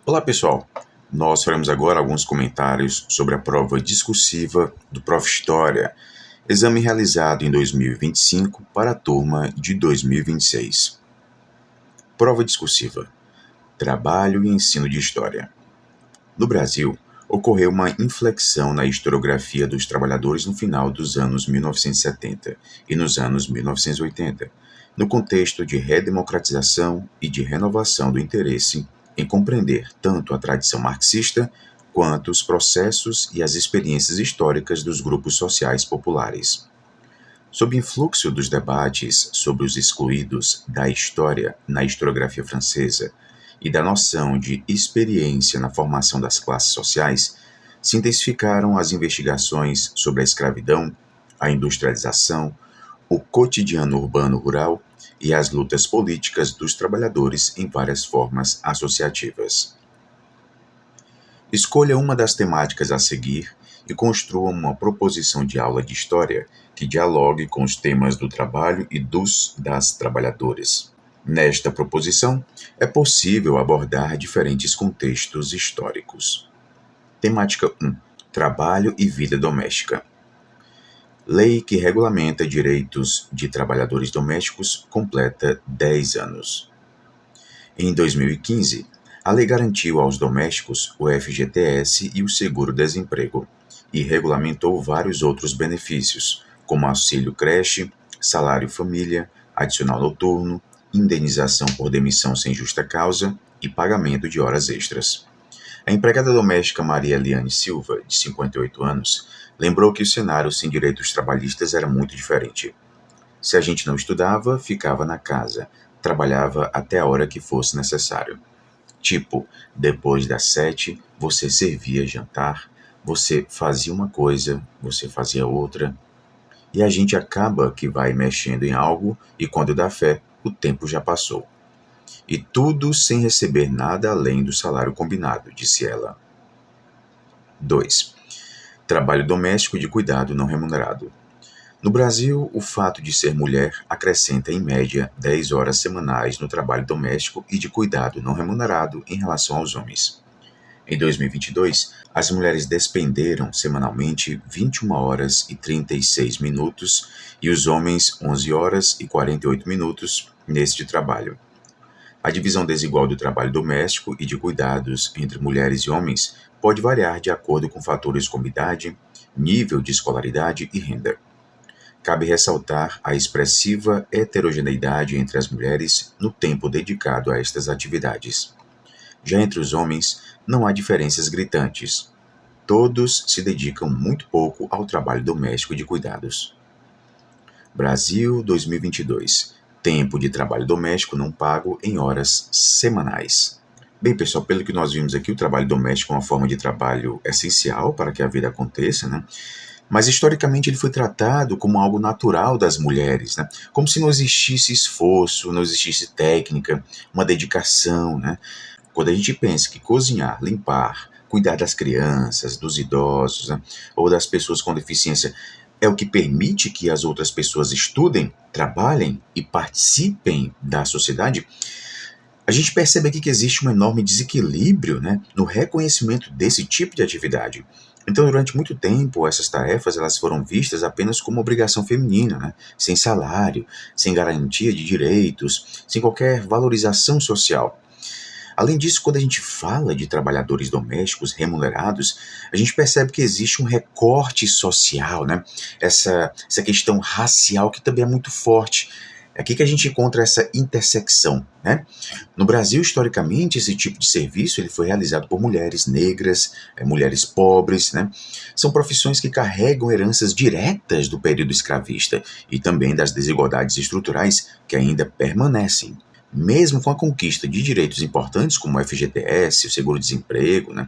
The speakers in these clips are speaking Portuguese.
Olá pessoal, nós faremos agora alguns comentários sobre a prova discursiva do Prof. História, exame realizado em 2025 para a turma de 2026. Prova discursiva, trabalho e ensino de história. No Brasil, ocorreu uma inflexão na historiografia dos trabalhadores no final dos anos 1970 e nos anos 1980, no contexto de redemocratização e de renovação do interesse em compreender tanto a tradição marxista quanto os processos e as experiências históricas dos grupos sociais populares. Sob influxo dos debates sobre os excluídos da história na historiografia francesa e da noção de experiência na formação das classes sociais, se intensificaram as investigações sobre a escravidão, a industrialização, o cotidiano urbano-rural e as lutas políticas dos trabalhadores em várias formas associativas. Escolha uma das temáticas a seguir e construa uma proposição de aula de história que dialogue com os temas do trabalho e das trabalhadoras. Nesta proposição, é possível abordar diferentes contextos históricos. Temática 1. Trabalho e vida doméstica. Lei que regulamenta direitos de trabalhadores domésticos completa 10 anos. Em 2015, a lei garantiu aos domésticos o FGTS e o seguro-desemprego, e regulamentou vários outros benefícios, como auxílio creche, salário família, adicional noturno, indenização por demissão sem justa causa e pagamento de horas extras. A empregada doméstica Maria Eliane Silva, de 58 anos, lembrou que o cenário sem direitos trabalhistas era muito diferente. Se a gente não estudava, ficava na casa, trabalhava até a hora que fosse necessário. Tipo, depois das 7, você servia jantar, você fazia uma coisa, você fazia outra, e a gente acaba que vai mexendo em algo e quando dá fé, o tempo já passou. E tudo sem receber nada além do salário combinado, disse ela. 2. Trabalho doméstico de cuidado não remunerado. No Brasil, o fato de ser mulher acrescenta em média 10 horas semanais no trabalho doméstico e de cuidado não remunerado em relação aos homens. Em 2022, as mulheres despenderam semanalmente 21 horas e 36 minutos e os homens 11 horas e 48 minutos neste trabalho. A divisão desigual do trabalho doméstico e de cuidados entre mulheres e homens pode variar de acordo com fatores como idade, nível de escolaridade e renda. Cabe ressaltar a expressiva heterogeneidade entre as mulheres no tempo dedicado a estas atividades. Já entre os homens, não há diferenças gritantes. Todos se dedicam muito pouco ao trabalho doméstico e de cuidados. Brasil 2022. Tempo de trabalho doméstico não pago em horas semanais. Bem, pessoal, pelo que nós vimos aqui, o trabalho doméstico é uma forma de trabalho essencial para que a vida aconteça, né? Mas historicamente ele foi tratado como algo natural das mulheres, né? Como se não existisse esforço, não existisse técnica, uma dedicação, né? Quando a gente pensa que cozinhar, limpar, cuidar das crianças, dos idosos, né? Ou das pessoas com deficiência é o que permite que as outras pessoas estudem, trabalhem e participem da sociedade, a gente percebe aqui que existe um enorme desequilíbrio, né, no reconhecimento desse tipo de atividade. Então, durante muito tempo, essas tarefas elas foram vistas apenas como obrigação feminina, né, sem salário, sem garantia de direitos, sem qualquer valorização social. Além disso, quando a gente fala de trabalhadores domésticos remunerados, a gente percebe que existe um recorte social, né? Essa questão racial que também é muito forte. É aqui que a gente encontra essa intersecção, né? No Brasil, historicamente, esse tipo de serviço ele foi realizado por mulheres negras, mulheres pobres, né? São profissões que carregam heranças diretas do período escravista e também das desigualdades estruturais que ainda permanecem. Mesmo com a conquista de direitos importantes como o FGTS, o seguro-desemprego, né,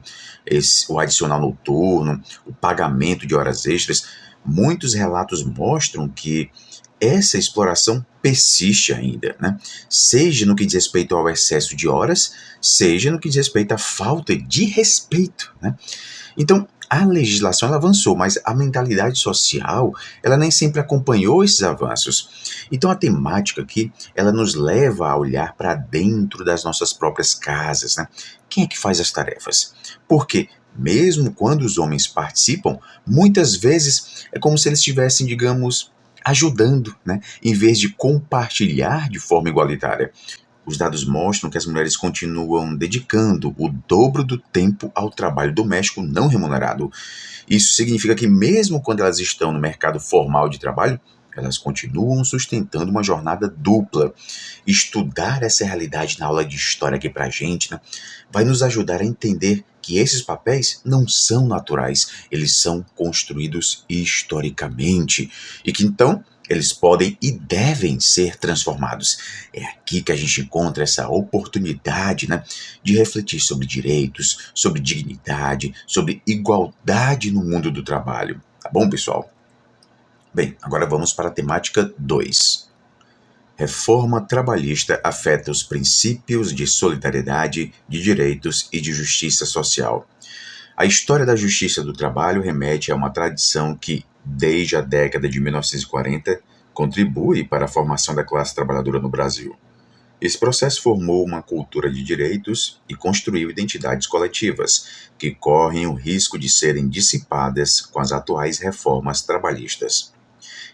o adicional noturno, o pagamento de horas extras, muitos relatos mostram que essa exploração persiste ainda, né? Seja no que diz respeito ao excesso de horas, seja no que diz respeito à falta de respeito, né? Então, a legislação ela avançou, mas a mentalidade social ela nem sempre acompanhou esses avanços. Então, a temática aqui ela nos leva a olhar para dentro das nossas próprias casas, né? Quem é que faz as tarefas? Porque mesmo quando os homens participam, muitas vezes é como se eles estivessem, digamos, ajudando, né? Em vez de compartilhar de forma igualitária. Os dados mostram que as mulheres continuam dedicando o dobro do tempo ao trabalho doméstico não remunerado. Isso significa que, mesmo quando elas estão no mercado formal de trabalho, elas continuam sustentando uma jornada dupla. Estudar essa realidade na aula de história aqui pra gente, né, vai nos ajudar a entender que esses papéis não são naturais, eles são construídos historicamente e que então eles podem e devem ser transformados. É aqui que a gente encontra essa oportunidade, né, de refletir sobre direitos, sobre dignidade, sobre igualdade no mundo do trabalho. Tá bom, pessoal? Bem, agora vamos para a temática 2. Reforma trabalhista afeta os princípios de solidariedade, de direitos e de justiça social. A história da justiça do trabalho remete a uma tradição que, desde a década de 1940, contribui para a formação da classe trabalhadora no Brasil. Esse processo formou uma cultura de direitos e construiu identidades coletivas, que correm o risco de serem dissipadas com as atuais reformas trabalhistas.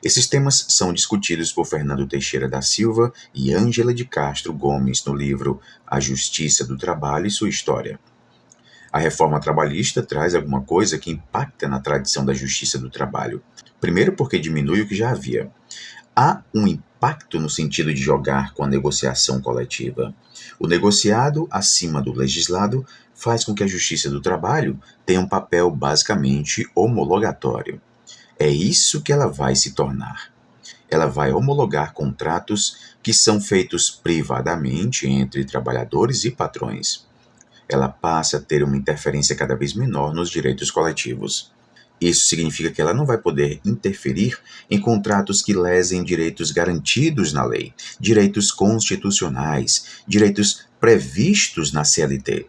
Esses temas são discutidos por Fernando Teixeira da Silva e Ângela de Castro Gomes no livro A Justiça do Trabalho e Sua História. A reforma trabalhista traz alguma coisa que impacta na tradição da justiça do trabalho. Primeiro, porque diminui o que já havia. Há um impacto no sentido de jogar com a negociação coletiva. O negociado, acima do legislado, faz com que a justiça do trabalho tenha um papel basicamente homologatório. É isso que ela vai se tornar. Ela vai homologar contratos que são feitos privadamente entre trabalhadores e patrões. Ela passa a ter uma interferência cada vez menor nos direitos coletivos. Isso significa que ela não vai poder interferir em contratos que lesem direitos garantidos na lei, direitos constitucionais, direitos previstos na CLT.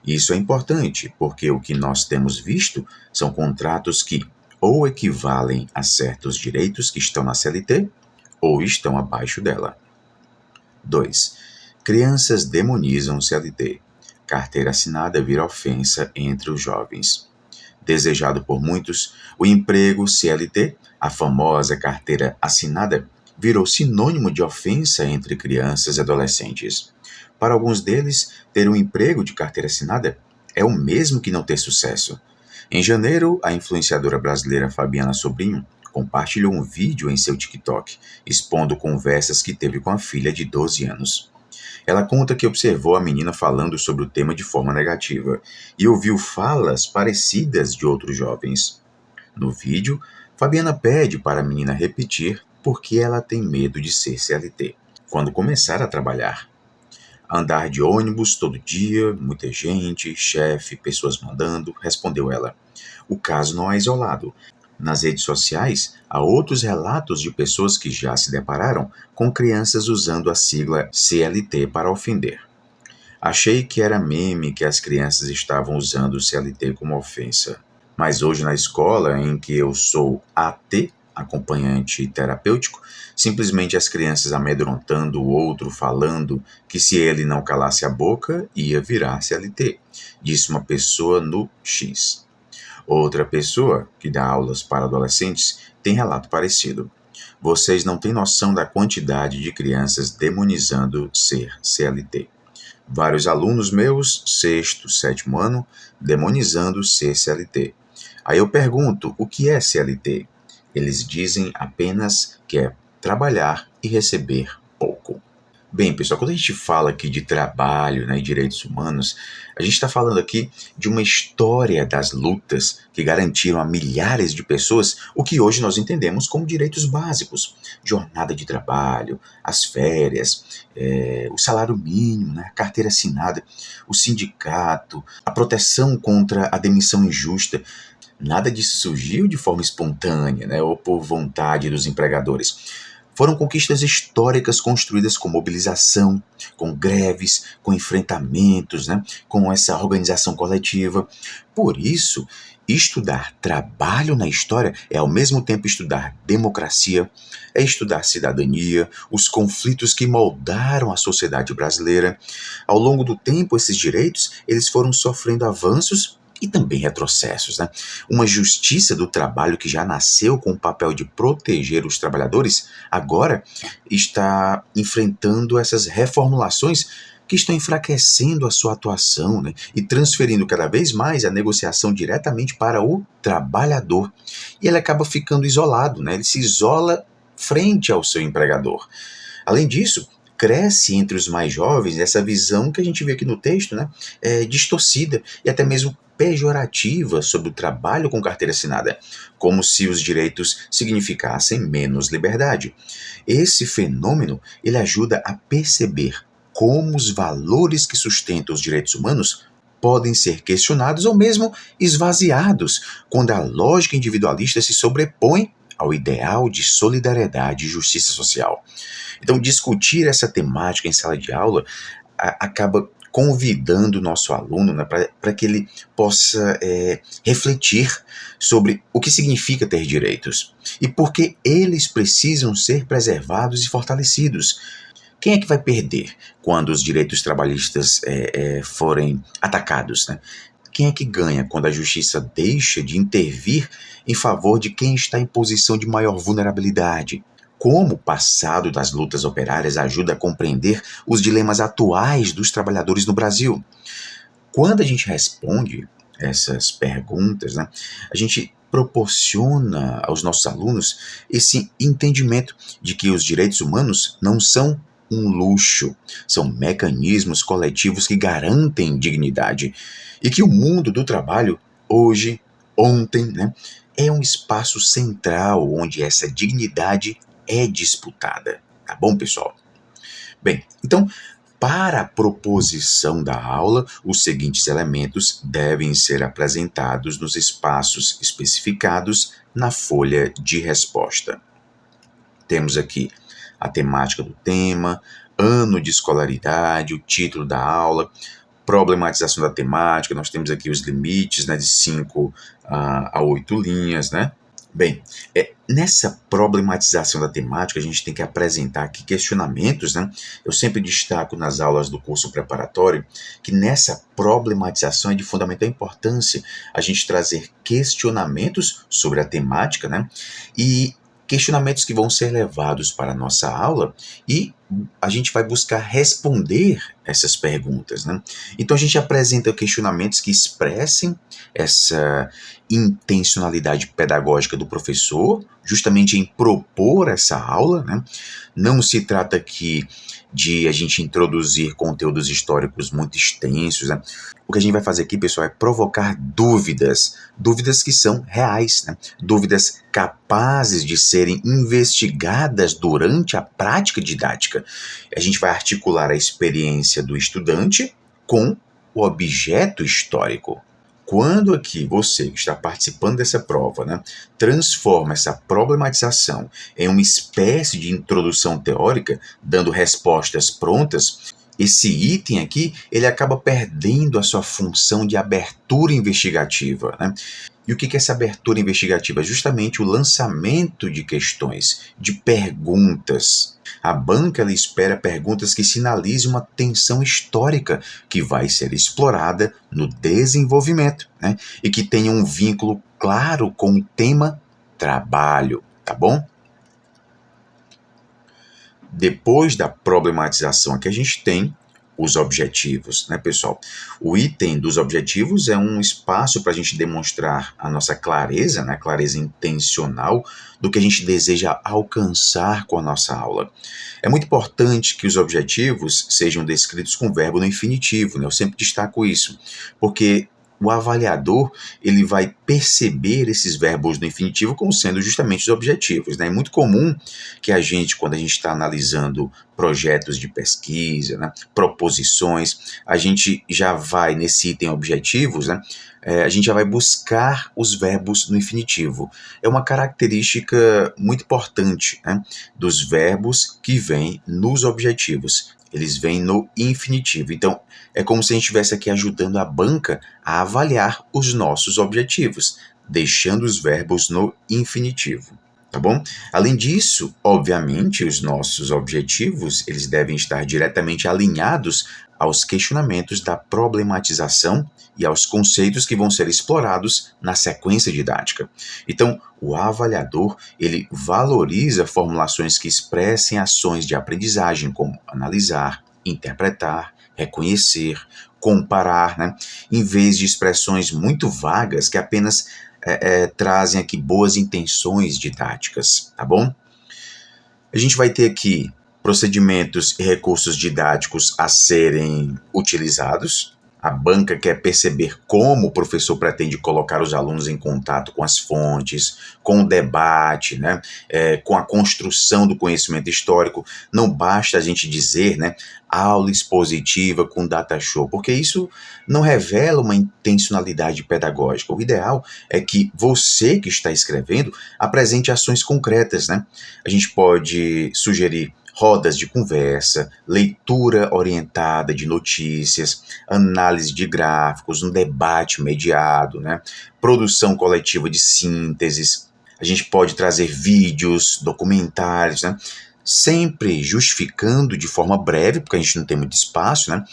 Isso é importante, porque o que nós temos visto são contratos que ou equivalem a certos direitos que estão na CLT ou estão abaixo dela. 2. Crianças demonizam CLT. Carteira assinada vira ofensa entre os jovens. Desejado por muitos, o emprego CLT, a famosa carteira assinada, virou sinônimo de ofensa entre crianças e adolescentes. Para alguns deles, ter um emprego de carteira assinada é o mesmo que não ter sucesso. Em janeiro, a influenciadora brasileira Fabiana Sobrinho compartilhou um vídeo em seu TikTok, expondo conversas que teve com a filha de 12 anos. Ela conta que observou a menina falando sobre o tema de forma negativa e ouviu falas parecidas de outros jovens. No vídeo, Fabiana pede para a menina repetir porque ela tem medo de ser CLT quando começar a trabalhar. Andar de ônibus todo dia, muita gente, chefe, pessoas mandando, respondeu ela. O caso não é isolado. Nas redes sociais, há outros relatos de pessoas que já se depararam com crianças usando a sigla CLT para ofender. Achei que era meme que as crianças estavam usando o CLT como ofensa. Mas hoje na escola, em que eu sou AT, acompanhante terapêutico, simplesmente as crianças amedrontando o outro, falando que se ele não calasse a boca, ia virar CLT, disse uma pessoa no X. Outra pessoa, que dá aulas para adolescentes, tem relato parecido. Vocês não têm noção da quantidade de crianças demonizando ser CLT. Vários alunos meus, sexto, sétimo ano, demonizando ser CLT. Aí eu pergunto, o que é CLT? Eles dizem apenas que é trabalhar e receber pouco. Bem, pessoal, quando a gente fala aqui de trabalho, né, e direitos humanos, a gente está falando aqui de uma história das lutas que garantiram a milhares de pessoas o que hoje nós entendemos como direitos básicos. Jornada de trabalho, as férias, o salário mínimo, né, a carteira assinada, o sindicato, a proteção contra a demissão injusta. Nada disso surgiu de forma espontânea, né, ou por vontade dos empregadores. Foram conquistas históricas construídas com mobilização, com greves, com enfrentamentos, né? Com essa organização coletiva. Por isso, estudar trabalho na história é ao mesmo tempo estudar democracia, é estudar cidadania, os conflitos que moldaram a sociedade brasileira. Ao longo do tempo, esses direitos eles foram sofrendo avanços e também retrocessos, né? Uma justiça do trabalho que já nasceu com o papel de proteger os trabalhadores, agora está enfrentando essas reformulações que estão enfraquecendo a sua atuação, né? E transferindo cada vez mais a negociação diretamente para o trabalhador. E ele acaba ficando isolado, né? Ele se isola frente ao seu empregador. Além disso, cresce entre os mais jovens essa visão que a gente vê aqui no texto, né, distorcida e até mesmo pejorativa sobre o trabalho com carteira assinada, como se os direitos significassem menos liberdade. Esse fenômeno ele ajuda a perceber como os valores que sustentam os direitos humanos podem ser questionados ou mesmo esvaziados quando a lógica individualista se sobrepõe ao ideal de solidariedade e justiça social. Então, discutir essa temática em sala de aula acaba convidando o nosso aluno, né, para que ele possa refletir sobre o que significa ter direitos e por que eles precisam ser preservados e fortalecidos. Quem é que vai perder quando os direitos trabalhistas forem atacados, né? Quem é que ganha quando a justiça deixa de intervir em favor de quem está em posição de maior vulnerabilidade? Como o passado das lutas operárias ajuda a compreender os dilemas atuais dos trabalhadores no Brasil? Quando a gente responde essas perguntas, né, a gente proporciona aos nossos alunos esse entendimento de que os direitos humanos não são um luxo, são mecanismos coletivos que garantem dignidade e que o mundo do trabalho, hoje, ontem, né, é um espaço central onde essa dignidade é disputada. Tá bom, pessoal? Bem, então, para a proposição da aula, os seguintes elementos devem ser apresentados nos espaços especificados na folha de resposta. Temos aqui a temática do tema, ano de escolaridade, o título da aula, problematização da temática, nós temos aqui os limites, né, de 5 a 8 linhas, né? Bem, nessa problematização da temática, a gente tem que apresentar aqui questionamentos, né? Eu sempre destaco nas aulas do curso preparatório que nessa problematização é de fundamental importância a gente trazer questionamentos sobre a temática, né? E questionamentos que vão ser levados para a nossa aula e a gente vai buscar responder essas perguntas, né? Então a gente apresenta questionamentos que expressem essa intencionalidade pedagógica do professor, justamente em propor essa aula, né? Não se trata aqui de a gente introduzir conteúdos históricos muito extensos, né? O que a gente vai fazer aqui, pessoal, é provocar dúvidas que são reais, né? Dúvidas capazes de serem investigadas durante a prática didática. A gente vai articular a experiência do estudante com o objeto histórico. Quando aqui você que está participando dessa prova, né, transforma essa problematização em uma espécie de introdução teórica, dando respostas prontas, esse item aqui ele acaba perdendo a sua função de abertura investigativa, né? E o que é essa abertura investigativa? Justamente o lançamento de questões, de perguntas. A banca ela espera perguntas que sinalizem uma tensão histórica que vai ser explorada no desenvolvimento, né? E que tenha um vínculo claro com o tema trabalho, tá bom? Depois da problematização que a gente tem os objetivos, né, pessoal? O item dos objetivos é um espaço para a gente demonstrar a nossa clareza, né, clareza intencional do que a gente deseja alcançar com a nossa aula. É muito importante que os objetivos sejam descritos com verbo no infinitivo, né? Eu sempre destaco isso, porque o avaliador ele vai perceber esses verbos no infinitivo como sendo justamente os objetivos, né? É muito comum que a gente, quando a gente está analisando projetos de pesquisa, né, proposições, a gente já vai nesse item objetivos, né? A gente já vai buscar os verbos no infinitivo. É uma característica muito importante, né, dos verbos que vêm nos objetivos. Eles vêm no infinitivo. Então, é como se a gente estivesse aqui ajudando a banca a avaliar os nossos objetivos, deixando os verbos no infinitivo. Tá bom? Além disso, obviamente, os nossos objetivos eles devem estar diretamente alinhados aos questionamentos da problematização e aos conceitos que vão ser explorados na sequência didática. Então, o avaliador ele valoriza formulações que expressem ações de aprendizagem, como analisar, interpretar, reconhecer, comparar, né? Em vez de expressões muito vagas que apenas trazem aqui boas intenções didáticas, tá bom? A gente vai ter aqui procedimentos e recursos didáticos a serem utilizados. A banca quer perceber como o professor pretende colocar os alunos em contato com as fontes, com o debate, né, com a construção do conhecimento histórico. Não basta a gente dizer, né, aula expositiva com data show, porque isso não revela uma intencionalidade pedagógica. O ideal é que você que está escrevendo apresente ações concretas, né? A gente pode sugerir rodas de conversa, leitura orientada de notícias, análise de gráficos, um debate mediado, né? Produção coletiva de sínteses. A gente pode trazer vídeos, documentários, né? Sempre justificando de forma breve, porque a gente não tem muito espaço, né?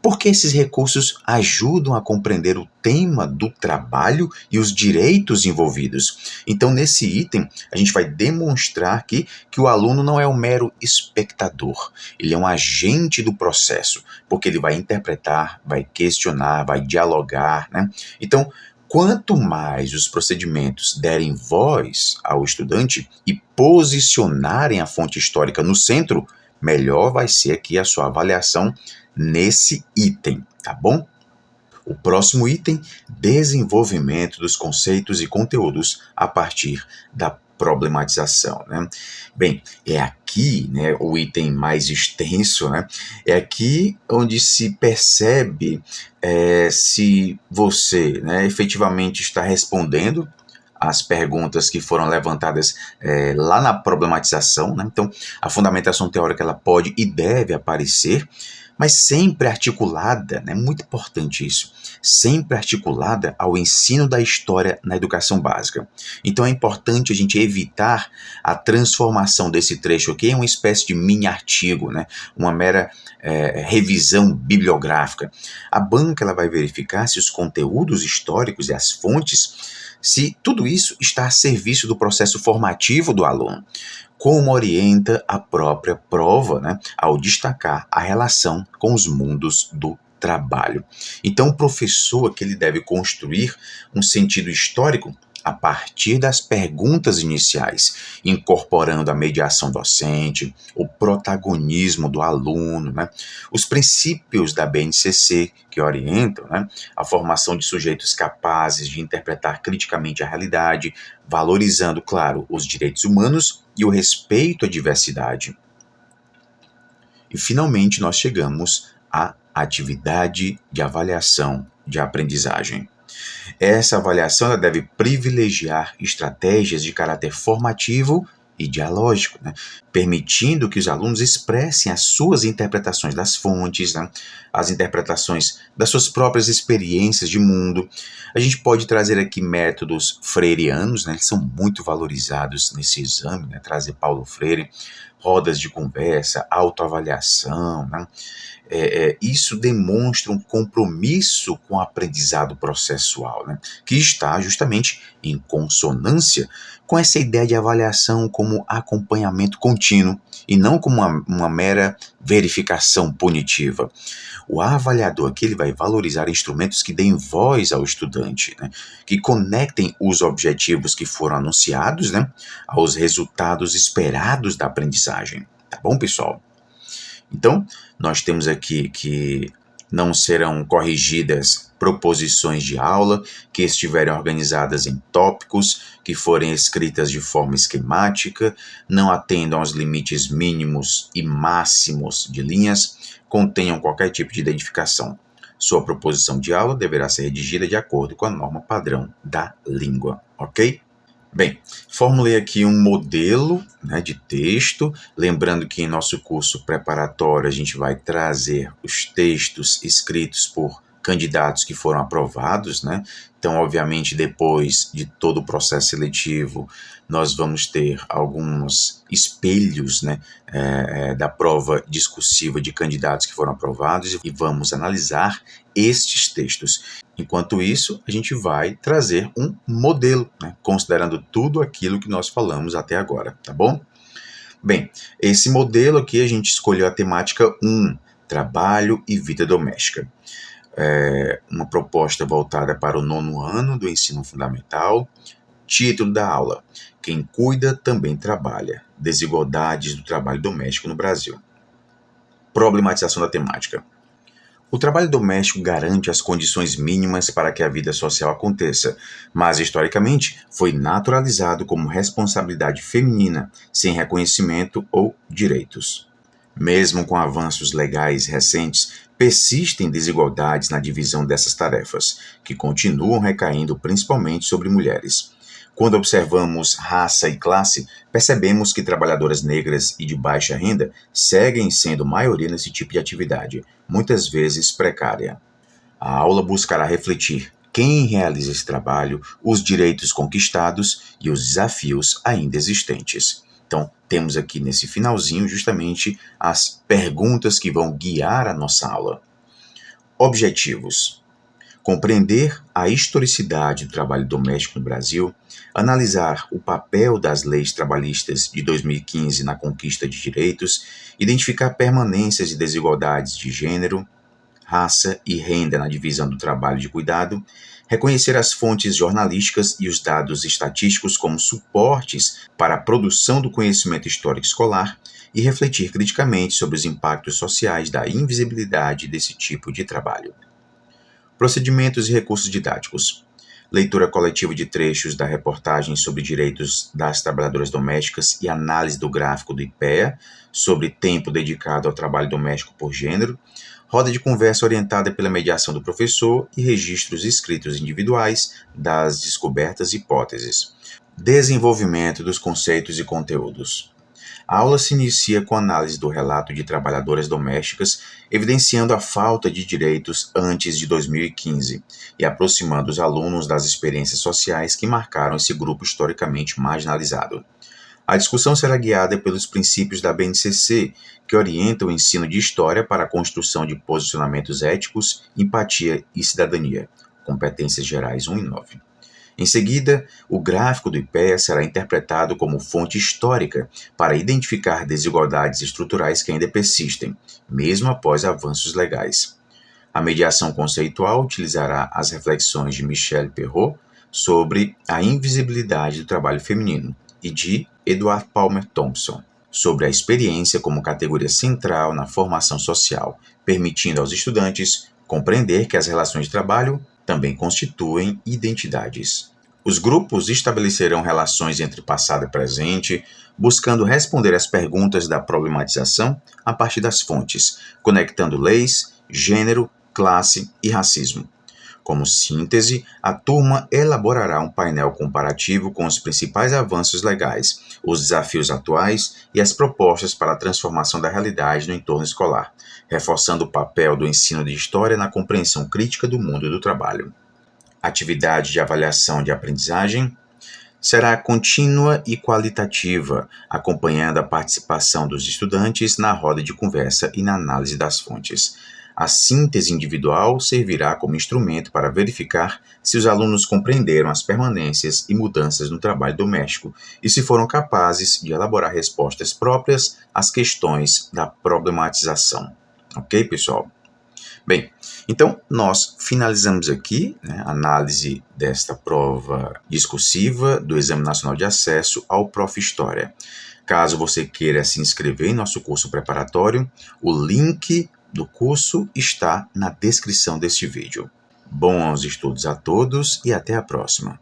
Porque esses recursos ajudam a compreender o tema do trabalho e os direitos envolvidos. Então, nesse item, a gente vai demonstrar aqui que o aluno não é um mero espectador, ele é um agente do processo, porque ele vai interpretar, vai questionar, vai dialogar, né? Então, quanto mais os procedimentos derem voz ao estudante e posicionarem a fonte histórica no centro, melhor vai ser aqui a sua avaliação nesse item, tá bom? O próximo item, desenvolvimento dos conceitos e conteúdos a partir da problematização, né? Bem, é aqui, né, o item mais extenso, né? É aqui onde se percebe se você, né, efetivamente está respondendo as perguntas que foram levantadas lá na problematização, né? Então, a fundamentação teórica ela pode e deve aparecer, mas sempre articulada, é muito importante isso, sempre articulada ao ensino da história na educação básica. Então é importante a gente evitar a transformação desse trecho aqui em uma espécie de mini artigo, né? Uma mera revisão bibliográfica. A banca ela vai verificar se os conteúdos históricos e as fontes, se tudo isso está a serviço do processo formativo do aluno, como orienta a própria prova, né, ao destacar a relação com os mundos do trabalho. Então, o professor que ele deve construir um sentido histórico a partir das perguntas iniciais, incorporando a mediação docente, o protagonismo do aluno, né, os princípios da BNCC que orientam, né, a formação de sujeitos capazes de interpretar criticamente a realidade, valorizando, claro, os direitos humanos e o respeito à diversidade. E, finalmente, nós chegamos à atividade de avaliação de aprendizagem. Essa avaliação ela deve privilegiar estratégias de caráter formativo e dialógico, né, permitindo que os alunos expressem as suas interpretações das fontes, né, as interpretações das suas próprias experiências de mundo. A gente pode trazer aqui métodos freirianos, né, eles são muito valorizados nesse exame, né, trazer Paulo Freire, rodas de conversa, autoavaliação, né, isso demonstra um compromisso com o aprendizado processual, né, que está justamente em consonância com essa ideia de avaliação como acompanhamento contínuo e não como uma mera verificação punitiva. O avaliador aqui ele vai valorizar instrumentos que deem voz ao estudante, né, que conectem os objetivos que foram anunciados, né, aos resultados esperados da aprendizagem. Tá bom, pessoal? Então, nós temos aqui que Não serão corrigidas proposições de aula que estiverem organizadas em tópicos, que forem escritas de forma esquemática, não atendam aos limites mínimos e máximos de linhas, contenham qualquer tipo de identificação. Sua proposição de aula deverá ser redigida de acordo com a norma padrão da língua, ok? Bem, formulei aqui um modelo, né, de texto, lembrando que em nosso curso preparatório a gente vai trazer os textos escritos por candidatos que foram aprovados, né? Então, obviamente, depois de todo o processo seletivo, nós vamos ter alguns espelhos, né, da prova discursiva de candidatos que foram aprovados e vamos analisar estes textos. Enquanto isso, a gente vai trazer um modelo, né, considerando tudo aquilo que nós falamos até agora, tá bom? Bem, esse modelo aqui a gente escolheu a temática 1, trabalho e vida doméstica. Uma proposta voltada para o 9º ano do ensino fundamental. Título da aula: Quem cuida também trabalha. Desigualdades do trabalho doméstico no Brasil. Problematização da temática. O trabalho doméstico garante as condições mínimas para que a vida social aconteça, mas historicamente foi naturalizado como responsabilidade feminina, sem reconhecimento ou direitos. Mesmo com avanços legais recentes, persistem desigualdades na divisão dessas tarefas, que continuam recaindo principalmente sobre mulheres. Quando observamos raça e classe, percebemos que trabalhadoras negras e de baixa renda seguem sendo maioria nesse tipo de atividade, muitas vezes precária. A aula buscará refletir quem realiza esse trabalho, os direitos conquistados e os desafios ainda existentes. Então, temos aqui nesse finalzinho justamente as perguntas que vão guiar a nossa aula. Objetivos: compreender a historicidade do trabalho doméstico no Brasil, analisar o papel das leis trabalhistas de 2015 na conquista de direitos, identificar permanências e desigualdades de gênero, raça e renda na divisão do trabalho de cuidado, reconhecer as fontes jornalísticas e os dados estatísticos como suportes para a produção do conhecimento histórico escolar e refletir criticamente sobre os impactos sociais da invisibilidade desse tipo de trabalho. Procedimentos e recursos didáticos. Leitura coletiva de trechos da reportagem sobre direitos das trabalhadoras domésticas e análise do gráfico do IPEA sobre tempo dedicado ao trabalho doméstico por gênero, roda de conversa orientada pela mediação do professor e registros escritos individuais das descobertas e hipóteses. Desenvolvimento dos conceitos e conteúdos. A aula se inicia com a análise do relato de trabalhadoras domésticas, evidenciando a falta de direitos antes de 2015 e aproximando os alunos das experiências sociais que marcaram esse grupo historicamente marginalizado. A discussão será guiada pelos princípios da BNCC, que orientam o ensino de história para a construção de posicionamentos éticos, empatia e cidadania. Competências Gerais 1 e 9. Em seguida, o gráfico do IPEA será interpretado como fonte histórica para identificar desigualdades estruturais que ainda persistem, mesmo após avanços legais. A mediação conceitual utilizará as reflexões de Michelle Perrot sobre a invisibilidade do trabalho feminino e de Edward Palmer Thompson sobre a experiência como categoria central na formação social, permitindo aos estudantes compreender que as relações de trabalho também constituem identidades. Os grupos estabelecerão relações entre passado e presente, buscando responder às perguntas da problematização a partir das fontes, conectando leis, gênero, classe e racismo. Como síntese, a turma elaborará um painel comparativo com os principais avanços legais, os desafios atuais e as propostas para a transformação da realidade no entorno escolar, reforçando o papel do ensino de história na compreensão crítica do mundo do trabalho. Atividade de avaliação de aprendizagem será contínua e qualitativa, acompanhando a participação dos estudantes na roda de conversa e na análise das fontes. A síntese individual servirá como instrumento para verificar se os alunos compreenderam as permanências e mudanças no trabalho doméstico e se foram capazes de elaborar respostas próprias às questões da problematização. Ok, pessoal? Bem, então nós finalizamos aqui, né, a análise desta prova discursiva do Exame Nacional de Acesso ao Prof. História. Caso você queira se inscrever em nosso curso preparatório, o link do curso está na descrição deste vídeo. Bons estudos a todos e até a próxima!